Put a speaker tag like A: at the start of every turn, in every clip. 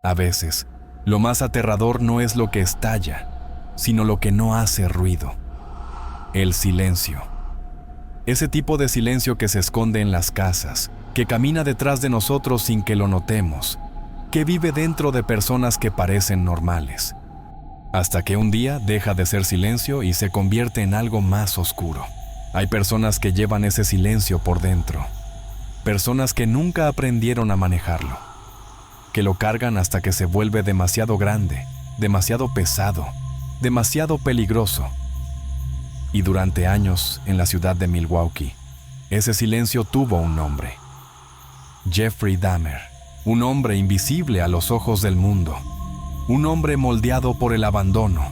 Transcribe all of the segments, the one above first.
A: A veces, lo más aterrador no es lo que estalla, sino lo que no hace ruido. El silencio. Ese tipo de silencio que se esconde en las casas, que camina detrás de nosotros sin que lo notemos, que vive dentro de personas que parecen normales, hasta que un día deja de ser silencio y se convierte en algo más oscuro. Hay personas que llevan ese silencio por dentro, personas que nunca aprendieron a manejarlo, que lo cargan hasta que se vuelve demasiado grande, demasiado pesado, demasiado peligroso. Y durante años, en la ciudad de Milwaukee, ese silencio tuvo un nombre: Jeffrey Dahmer. Un hombre invisible a los ojos del mundo. Un hombre moldeado por el abandono,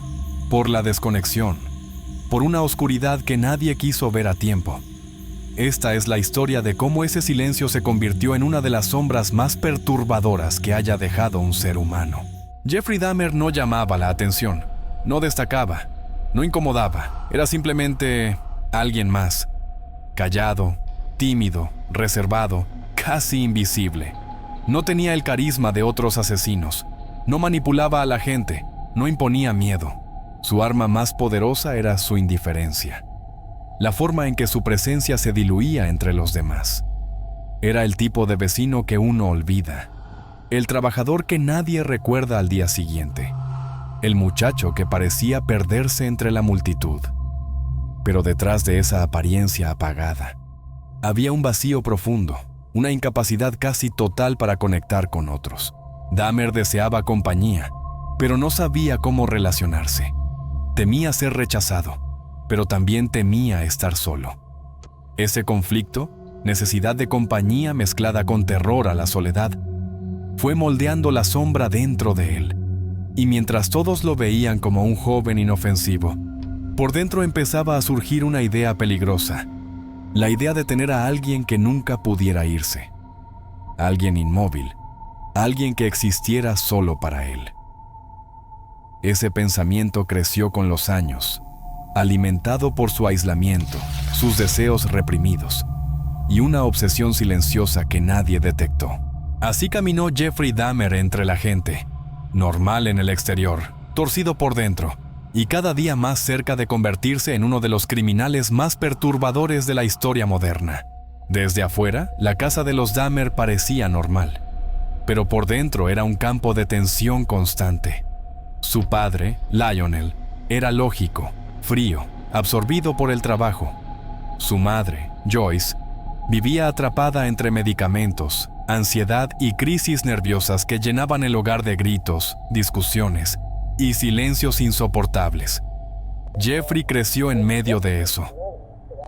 A: por la desconexión, por una oscuridad que nadie quiso ver a tiempo. Esta es la historia de cómo ese silencio se convirtió en una de las sombras más perturbadoras que haya dejado un ser humano. Jeffrey Dahmer no llamaba la atención, no destacaba, no incomodaba, era simplemente alguien más. Callado, tímido, reservado, casi invisible. No tenía el carisma de otros asesinos, no manipulaba a la gente, no imponía miedo. Su arma más poderosa era su indiferencia, la forma en que su presencia se diluía entre los demás. Era el tipo de vecino que uno olvida, el trabajador que nadie recuerda al día siguiente, el muchacho que parecía perderse entre la multitud. Pero detrás de esa apariencia apagada, había un vacío profundo, una incapacidad casi total para conectar con otros. Dahmer deseaba compañía, pero no sabía cómo relacionarse. Temía ser rechazado, pero también temía estar solo. Ese conflicto, necesidad de compañía mezclada con terror a la soledad, fue moldeando la sombra dentro de él. Y mientras todos lo veían como un joven inofensivo, por dentro empezaba a surgir una idea peligrosa. La idea de tener a alguien que nunca pudiera irse. Alguien inmóvil. Alguien que existiera solo para él. Ese pensamiento creció con los años, alimentado por su aislamiento, sus deseos reprimidos y una obsesión silenciosa que nadie detectó. Así caminó Jeffrey Dahmer entre la gente, normal en el exterior, torcido por dentro, y cada día más cerca de convertirse en uno de los criminales más perturbadores de la historia moderna. Desde afuera, la casa de los Dahmer parecía normal, pero por dentro era un campo de tensión constante. Su padre, Lionel, era lógico, frío, absorbido por el trabajo. Su madre, Joyce, vivía atrapada entre medicamentos, ansiedad y crisis nerviosas que llenaban el hogar de gritos, discusiones y silencios insoportables. Jeffrey creció en medio de eso.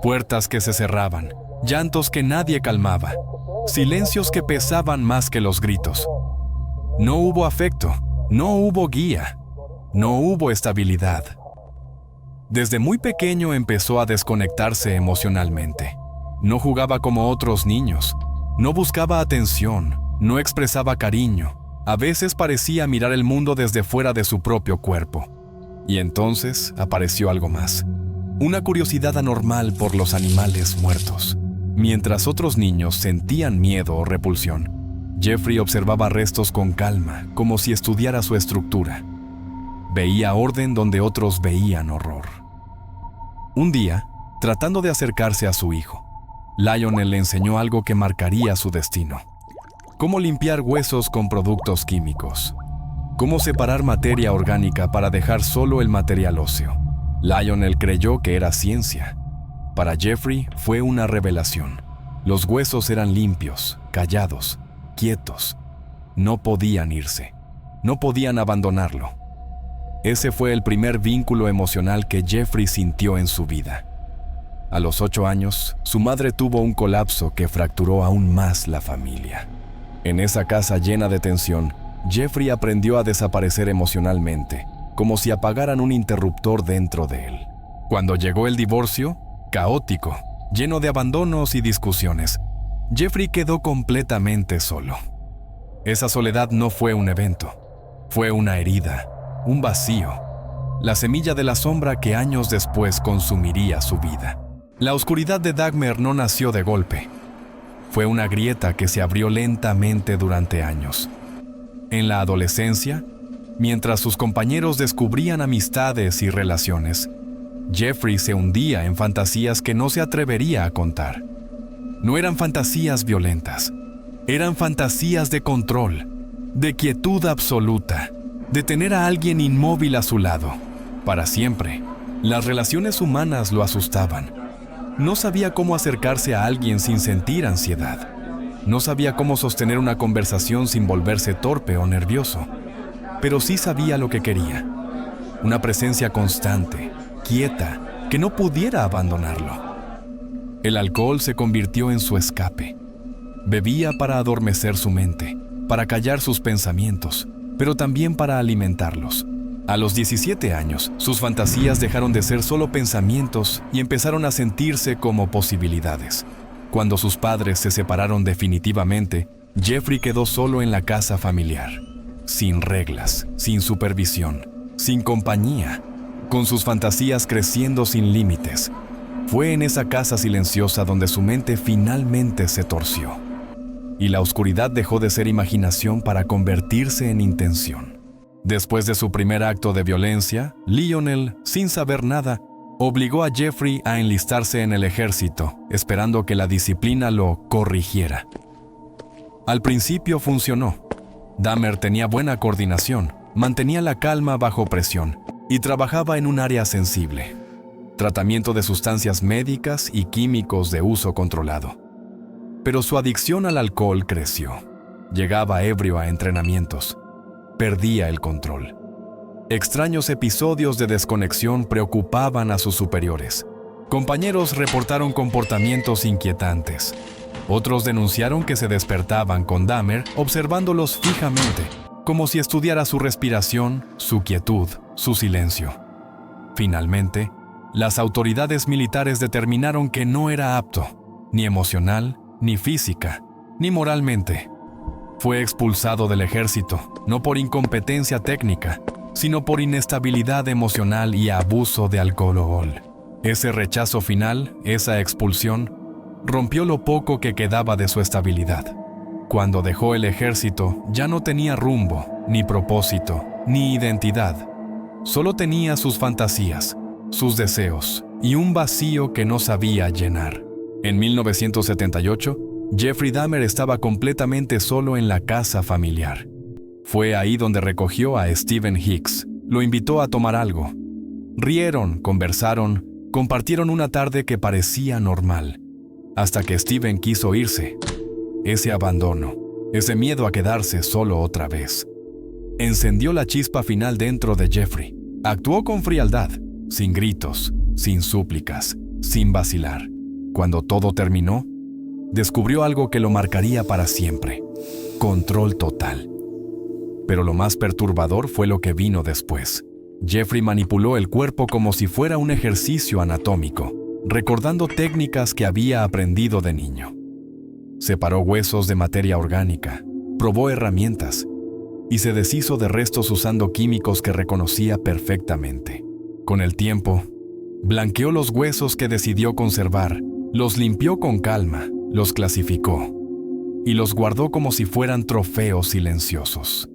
A: Puertas que se cerraban, llantos que nadie calmaba, silencios que pesaban más que los gritos. No hubo afecto, no hubo guía, no hubo estabilidad. Desde muy pequeño empezó a desconectarse emocionalmente. No jugaba como otros niños, no buscaba atención, no expresaba cariño. A veces parecía mirar el mundo desde fuera de su propio cuerpo. Y entonces apareció algo más. Una curiosidad anormal por los animales muertos. Mientras otros niños sentían miedo o repulsión, Jeffrey observaba restos con calma, como si estudiara su estructura. Veía orden donde otros veían horror. Un día, tratando de acercarse a su hijo, Lionel le enseñó algo que marcaría su destino. Cómo limpiar huesos con productos químicos. Cómo separar materia orgánica para dejar solo el material óseo. Lionel creyó que era ciencia. Para Jeffrey fue una revelación. Los huesos eran limpios, callados, quietos. No podían irse. No podían abandonarlo. Ese fue el primer vínculo emocional que Jeffrey sintió en su vida. A los 8 años, su madre tuvo un colapso que fracturó aún más la familia. En esa casa llena de tensión, Jeffrey aprendió a desaparecer emocionalmente, como si apagaran un interruptor dentro de él. Cuando llegó el divorcio, caótico, lleno de abandonos y discusiones, Jeffrey quedó completamente solo. Esa soledad no fue un evento, fue una herida, un vacío, la semilla de la sombra que años después consumiría su vida. La oscuridad de Dahmer no nació de golpe. Fue una grieta que se abrió lentamente durante años. En la adolescencia, mientras sus compañeros descubrían amistades y relaciones, Jeffrey se hundía en fantasías que no se atrevería a contar. No eran fantasías violentas, eran fantasías de control, de quietud absoluta, de tener a alguien inmóvil a su lado, para siempre. Las relaciones humanas lo asustaban. No sabía cómo acercarse a alguien sin sentir ansiedad. No sabía cómo sostener una conversación sin volverse torpe o nervioso. Pero sí sabía lo que quería. Una presencia constante, quieta, que no pudiera abandonarlo. El alcohol se convirtió en su escape. Bebía para adormecer su mente, para callar sus pensamientos, pero también para alimentarlos. A los 17 años, sus fantasías dejaron de ser solo pensamientos y empezaron a sentirse como posibilidades. Cuando sus padres se separaron definitivamente, Jeffrey quedó solo en la casa familiar, sin reglas, sin supervisión, sin compañía, con sus fantasías creciendo sin límites. Fue en esa casa silenciosa donde su mente finalmente se torció, y la oscuridad dejó de ser imaginación para convertirse en intención. Después de su primer acto de violencia, Lionel, sin saber nada, obligó a Jeffrey a enlistarse en el ejército, esperando que la disciplina lo corrigiera. Al principio funcionó. Dahmer tenía buena coordinación, mantenía la calma bajo presión y trabajaba en un área sensible: tratamiento de sustancias médicas y químicos de uso controlado. Pero su adicción al alcohol creció. Llegaba ebrio a entrenamientos. Perdía el control. Extraños episodios de desconexión preocupaban a sus superiores. Compañeros reportaron comportamientos inquietantes. Otros denunciaron que se despertaban con Dahmer observándolos fijamente, como si estudiara su respiración, su quietud, su silencio. Finalmente, las autoridades militares determinaron que no era apto, ni emocional, ni física, ni moralmente. Fue expulsado del ejército, no por incompetencia técnica, sino por inestabilidad emocional y abuso de alcohol. Ese rechazo final, esa expulsión, rompió lo poco que quedaba de su estabilidad. Cuando dejó el ejército, ya no tenía rumbo, ni propósito, ni identidad. Solo tenía sus fantasías, sus deseos y un vacío que no sabía llenar. En 1978, Jeffrey Dahmer estaba completamente solo en la casa familiar. Fue ahí donde recogió a Stephen Hicks. Lo invitó a tomar algo. Rieron, conversaron, compartieron una tarde que parecía normal, hasta que Stephen quiso irse. Ese abandono, ese miedo a quedarse solo otra vez, encendió la chispa final dentro de Jeffrey. Actuó con frialdad, sin gritos, sin súplicas, sin vacilar. Cuando todo terminó, descubrió algo que lo marcaría para siempre: control total. Pero lo más perturbador fue lo que vino después. Jeffrey manipuló el cuerpo como si fuera un ejercicio anatómico, recordando técnicas que había aprendido de niño. Separó huesos de materia orgánica, probó herramientas y se deshizo de restos usando químicos que reconocía perfectamente. Con el tiempo, blanqueó los huesos que decidió conservar, los limpió con calma, los clasificó y los guardó como si fueran trofeos silenciosos.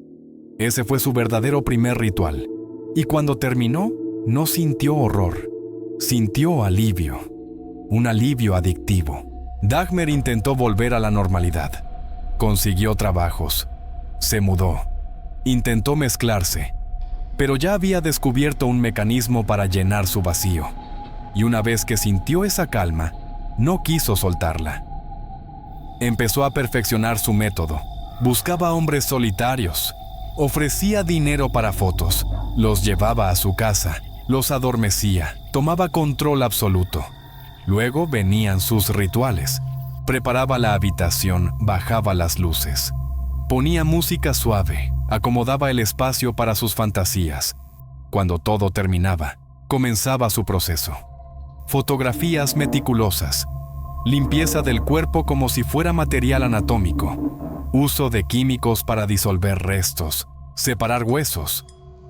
A: Ese fue su verdadero primer ritual, y cuando terminó, no sintió horror, sintió alivio, un alivio adictivo. Dahmer intentó volver a la normalidad. Consiguió trabajos, se mudó, intentó mezclarse, pero ya había descubierto un mecanismo para llenar su vacío. Y una vez que sintió esa calma, no quiso soltarla. Empezó a perfeccionar su método. Buscaba hombres solitarios, ofrecía dinero para fotos, los llevaba a su casa, los adormecía, tomaba control absoluto. Luego venían sus rituales. Preparaba la habitación, bajaba las luces, ponía música suave, acomodaba el espacio para sus fantasías. Cuando todo terminaba, comenzaba su proceso. Fotografías meticulosas, limpieza del cuerpo como si fuera material anatómico, uso de químicos para disolver restos, separar huesos,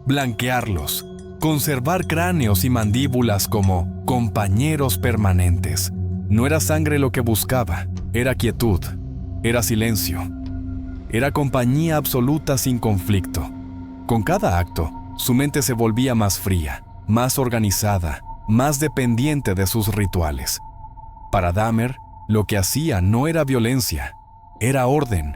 A: blanquearlos, conservar cráneos y mandíbulas como compañeros permanentes. No era sangre lo que buscaba, era quietud, era silencio. Era compañía absoluta sin conflicto. Con cada acto, su mente se volvía más fría, más organizada, más dependiente de sus rituales. Para Dahmer, lo que hacía no era violencia, era orden.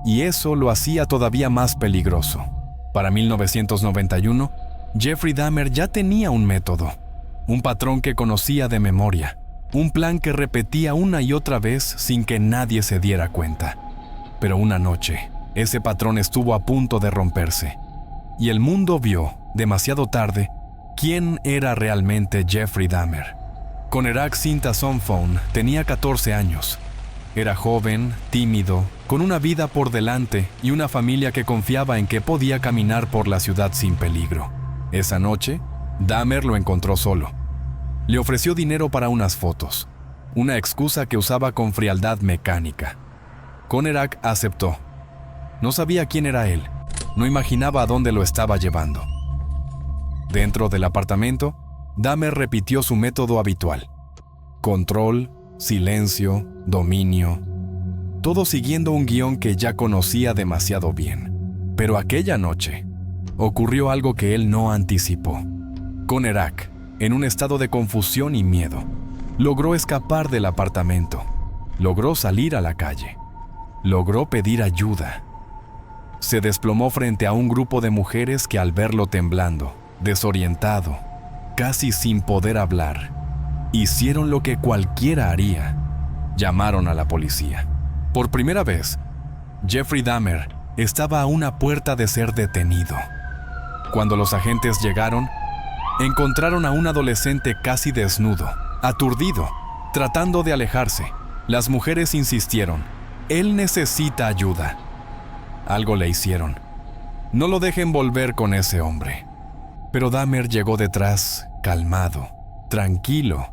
A: Y eso lo hacía todavía más peligroso. Para 1991, Jeffrey Dahmer ya tenía un método, un patrón que conocía de memoria, un plan que repetía una y otra vez sin que nadie se diera cuenta. Pero una noche, ese patrón estuvo a punto de romperse, y el mundo vio, demasiado tarde, quién era realmente Jeffrey Dahmer. Conerak Sintasomphone tenía 14 años. Era joven, tímido, con una vida por delante y una familia que confiaba en que podía caminar por la ciudad sin peligro. Esa noche, Dahmer lo encontró solo. Le ofreció dinero para unas fotos, una excusa que usaba con frialdad mecánica. Conerak aceptó. No sabía quién era él, no imaginaba a dónde lo estaba llevando. Dentro del apartamento, Dahmer repitió su método habitual: control, silencio, dominio, todo siguiendo un guión que ya conocía demasiado bien. Pero aquella noche, ocurrió algo que él no anticipó. Conerak, en un estado de confusión y miedo, logró escapar del apartamento, logró salir a la calle, logró pedir ayuda. Se desplomó frente a un grupo de mujeres que, al verlo temblando, desorientado, casi sin poder hablar, hicieron lo que cualquiera haría: llamaron a la policía. Por primera vez, Jeffrey Dahmer estaba a una puerta de ser detenido. Cuando los agentes llegaron, encontraron a un adolescente casi desnudo, aturdido, tratando de alejarse. Las mujeres insistieron: él necesita ayuda. Algo le hicieron. No lo dejen volver con ese hombre. Pero Dahmer llegó detrás, calmado, tranquilo,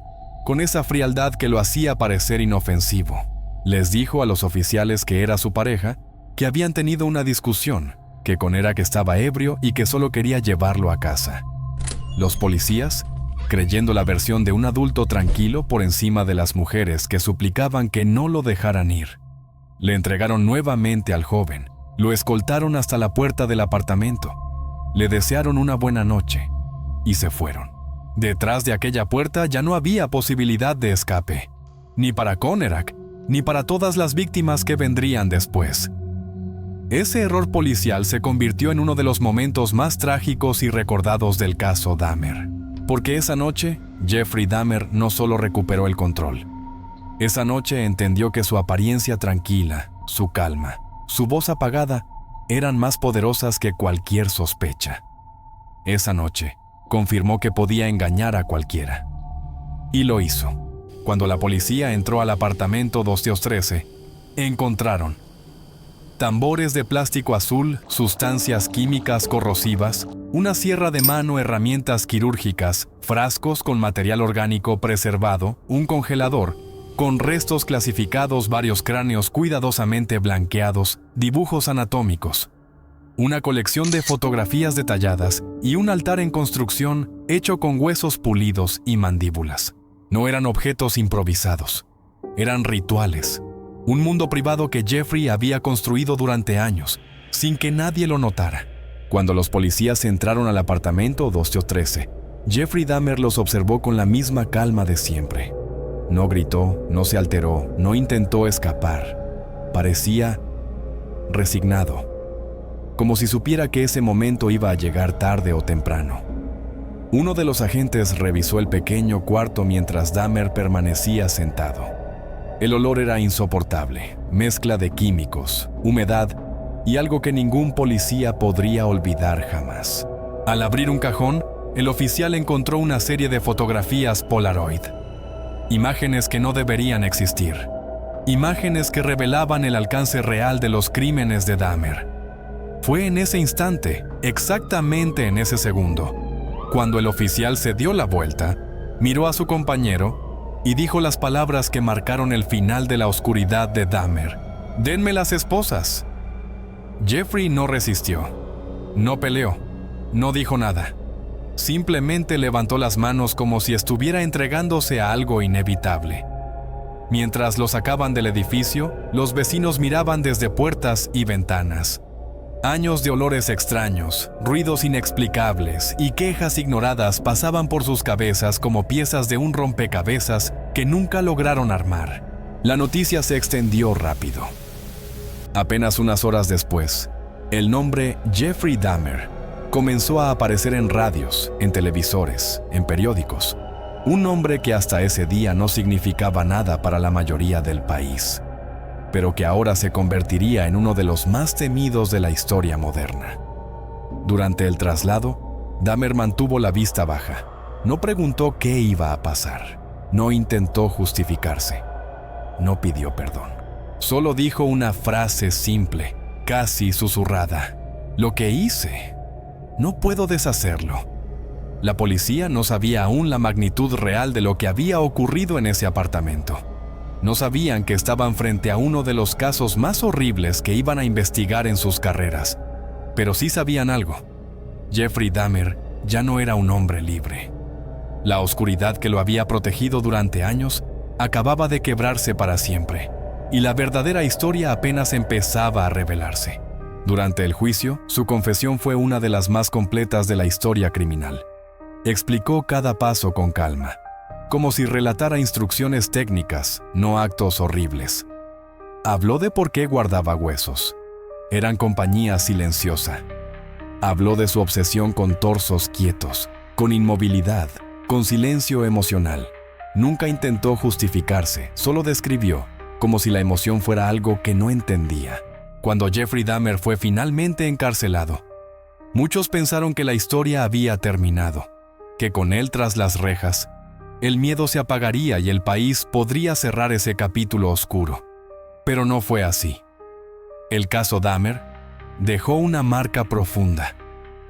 A: con esa frialdad que lo hacía parecer inofensivo. Les dijo a los oficiales que era su pareja, que habían tenido una discusión, que Conerak estaba ebrio y que solo quería llevarlo a casa. Los policías, creyendo la versión de un adulto tranquilo por encima de las mujeres que suplicaban que no lo dejaran ir, le entregaron nuevamente al joven, lo escoltaron hasta la puerta del apartamento, le desearon una buena noche y se fueron. Detrás de aquella puerta ya no había posibilidad de escape, ni para Conerak, ni para todas las víctimas que vendrían después. Ese error policial se convirtió en uno de los momentos más trágicos y recordados del caso Dahmer, porque esa noche, Jeffrey Dahmer no solo recuperó el control. Esa noche entendió que su apariencia tranquila, su calma, su voz apagada, eran más poderosas que cualquier sospecha. Esa noche, confirmó que podía engañar a cualquiera. Y lo hizo. Cuando la policía entró al apartamento 213, encontraron tambores de plástico azul, sustancias químicas corrosivas, una sierra de mano, herramientas quirúrgicas, frascos con material orgánico preservado, un congelador, con restos clasificados, varios cráneos cuidadosamente blanqueados, dibujos anatómicos, una colección de fotografías detalladas y un altar en construcción hecho con huesos pulidos y mandíbulas. No eran objetos improvisados, eran rituales. Un mundo privado que Jeffrey había construido durante años, sin que nadie lo notara. Cuando los policías entraron al apartamento 213, Jeffrey Dahmer los observó con la misma calma de siempre. No gritó, no se alteró, no intentó escapar. Parecía resignado, como si supiera que ese momento iba a llegar tarde o temprano. Uno de los agentes revisó el pequeño cuarto mientras Dahmer permanecía sentado. El olor era insoportable, mezcla de químicos, humedad y algo que ningún policía podría olvidar jamás. Al abrir un cajón, el oficial encontró una serie de fotografías Polaroid. Imágenes que no deberían existir. Imágenes que revelaban el alcance real de los crímenes de Dahmer. Fue en ese instante, exactamente en ese segundo, cuando el oficial se dio la vuelta, miró a su compañero y dijo las palabras que marcaron el final de la oscuridad de Dahmer: «Denme las esposas». Jeffrey no resistió, no peleó, no dijo nada. Simplemente levantó las manos como si estuviera entregándose a algo inevitable. Mientras lo sacaban del edificio, los vecinos miraban desde puertas y ventanas. Años de olores extraños, ruidos inexplicables y quejas ignoradas pasaban por sus cabezas como piezas de un rompecabezas que nunca lograron armar. La noticia se extendió rápido. Apenas unas horas después, el nombre Jeffrey Dahmer comenzó a aparecer en radios, en televisores, en periódicos. Un nombre que hasta ese día no significaba nada para la mayoría del país, pero que ahora se convertiría en uno de los más temidos de la historia moderna. Durante el traslado, Dahmer mantuvo la vista baja. No preguntó qué iba a pasar. No intentó justificarse. No pidió perdón. Solo dijo una frase simple, casi susurrada. Lo que hice, no puedo deshacerlo. La policía no sabía aún la magnitud real de lo que había ocurrido en ese apartamento. No sabían que estaban frente a uno de los casos más horribles que iban a investigar en sus carreras. Pero sí sabían algo. Jeffrey Dahmer ya no era un hombre libre. La oscuridad que lo había protegido durante años acababa de quebrarse para siempre, y la verdadera historia apenas empezaba a revelarse. Durante el juicio, su confesión fue una de las más completas de la historia criminal. Explicó cada paso con calma, como si relatara instrucciones técnicas, no actos horribles. Habló de por qué guardaba huesos. Eran compañía silenciosa. Habló de su obsesión con torsos quietos, con inmovilidad, con silencio emocional. Nunca intentó justificarse, solo describió, como si la emoción fuera algo que no entendía. Cuando Jeffrey Dahmer fue finalmente encarcelado, muchos pensaron que la historia había terminado, que con él tras las rejas, el miedo se apagaría y el país podría cerrar ese capítulo oscuro. Pero no fue así. El caso Dahmer dejó una marca profunda,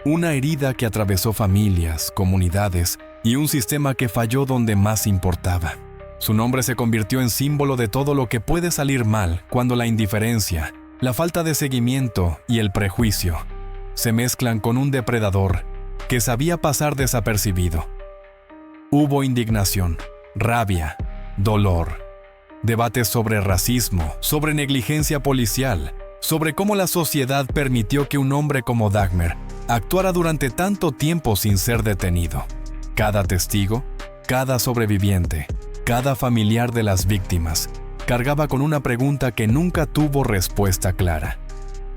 A: una herida que atravesó familias, comunidades y un sistema que falló donde más importaba. Su nombre se convirtió en símbolo de todo lo que puede salir mal cuando la indiferencia, la falta de seguimiento y el prejuicio se mezclan con un depredador que sabía pasar desapercibido. Hubo indignación, rabia, dolor, debates sobre racismo, sobre negligencia policial, sobre cómo la sociedad permitió que un hombre como Dahmer actuara durante tanto tiempo sin ser detenido. Cada testigo, cada sobreviviente, cada familiar de las víctimas cargaba con una pregunta que nunca tuvo respuesta clara.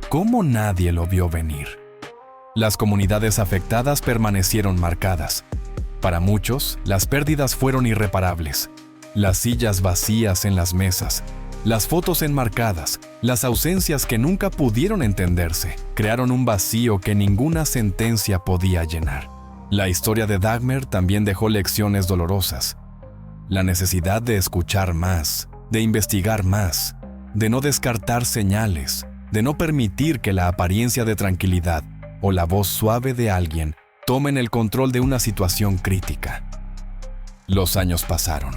A: ¿Cómo nadie lo vio venir? Las comunidades afectadas permanecieron marcadas. Para muchos, las pérdidas fueron irreparables. Las sillas vacías en las mesas, las fotos enmarcadas, las ausencias que nunca pudieron entenderse, crearon un vacío que ninguna sentencia podía llenar. La historia de Dahmer también dejó lecciones dolorosas. La necesidad de escuchar más, de investigar más, de no descartar señales, de no permitir que la apariencia de tranquilidad o la voz suave de alguien tomen el control de una situación crítica. Los años pasaron,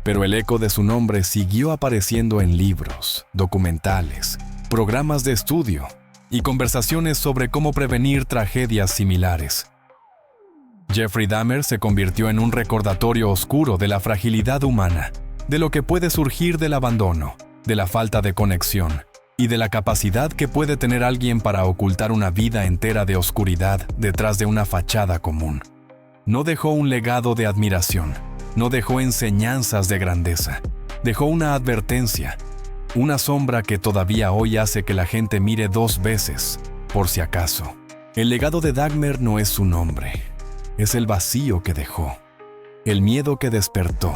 A: pero el eco de su nombre siguió apareciendo en libros, documentales, programas de estudio y conversaciones sobre cómo prevenir tragedias similares. Jeffrey Dahmer se convirtió en un recordatorio oscuro de la fragilidad humana, de lo que puede surgir del abandono, de la falta de conexión y de la capacidad que puede tener alguien para ocultar una vida entera de oscuridad detrás de una fachada común. No dejó un legado de admiración, no dejó enseñanzas de grandeza, dejó una advertencia, una sombra que todavía hoy hace que la gente mire dos veces, por si acaso. El legado de Dahmer no es su nombre, es el vacío que dejó, el miedo que despertó,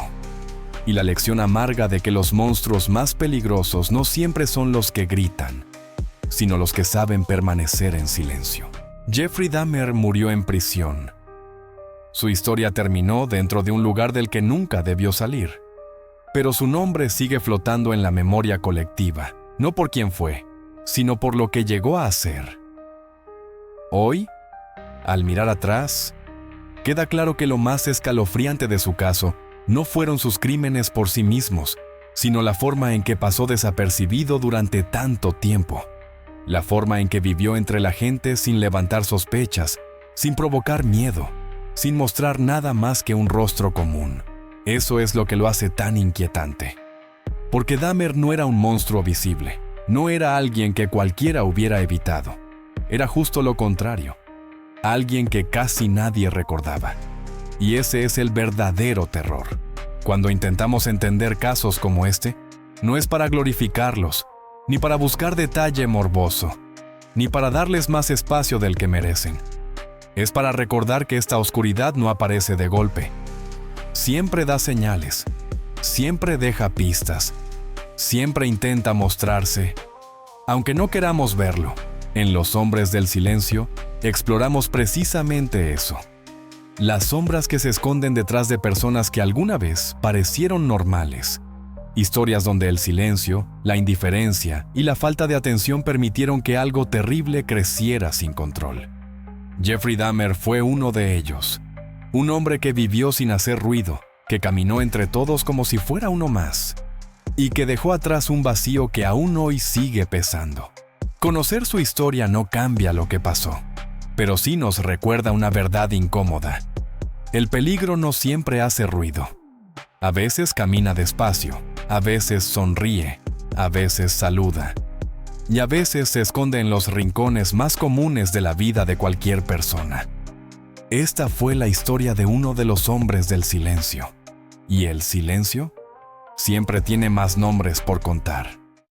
A: y la lección amarga de que los monstruos más peligrosos no siempre son los que gritan, sino los que saben permanecer en silencio. Jeffrey Dahmer murió en prisión. Su historia terminó dentro de un lugar del que nunca debió salir, pero su nombre sigue flotando en la memoria colectiva, no por quién fue, sino por lo que llegó a ser. Hoy, al mirar atrás, queda claro que lo más escalofriante de su caso no fueron sus crímenes por sí mismos, sino la forma en que pasó desapercibido durante tanto tiempo. La forma en que vivió entre la gente sin levantar sospechas, sin provocar miedo, sin mostrar nada más que un rostro común. Eso es lo que lo hace tan inquietante. Porque Dahmer no era un monstruo visible, no era alguien que cualquiera hubiera evitado. Era justo lo contrario, alguien que casi nadie recordaba. Y ese es el verdadero terror. Cuando intentamos entender casos como este, no es para glorificarlos, ni para buscar detalle morboso, ni para darles más espacio del que merecen. Es para recordar que esta oscuridad no aparece de golpe. Siempre da señales, siempre deja pistas, siempre intenta mostrarse. Aunque no queramos verlo, en Los Hombres del Silencio exploramos precisamente eso. Las sombras que se esconden detrás de personas que alguna vez parecieron normales. Historias donde el silencio, la indiferencia y la falta de atención permitieron que algo terrible creciera sin control. Jeffrey Dahmer fue uno de ellos. Un hombre que vivió sin hacer ruido, que caminó entre todos como si fuera uno más, y que dejó atrás un vacío que aún hoy sigue pesando. Conocer su historia no cambia lo que pasó, pero sí nos recuerda una verdad incómoda. El peligro no siempre hace ruido. A veces camina despacio, a veces sonríe, a veces saluda, y a veces se esconde en los rincones más comunes de la vida de cualquier persona. Esta fue la historia de uno de los hombres del silencio. Y el silencio siempre tiene más nombres por contar.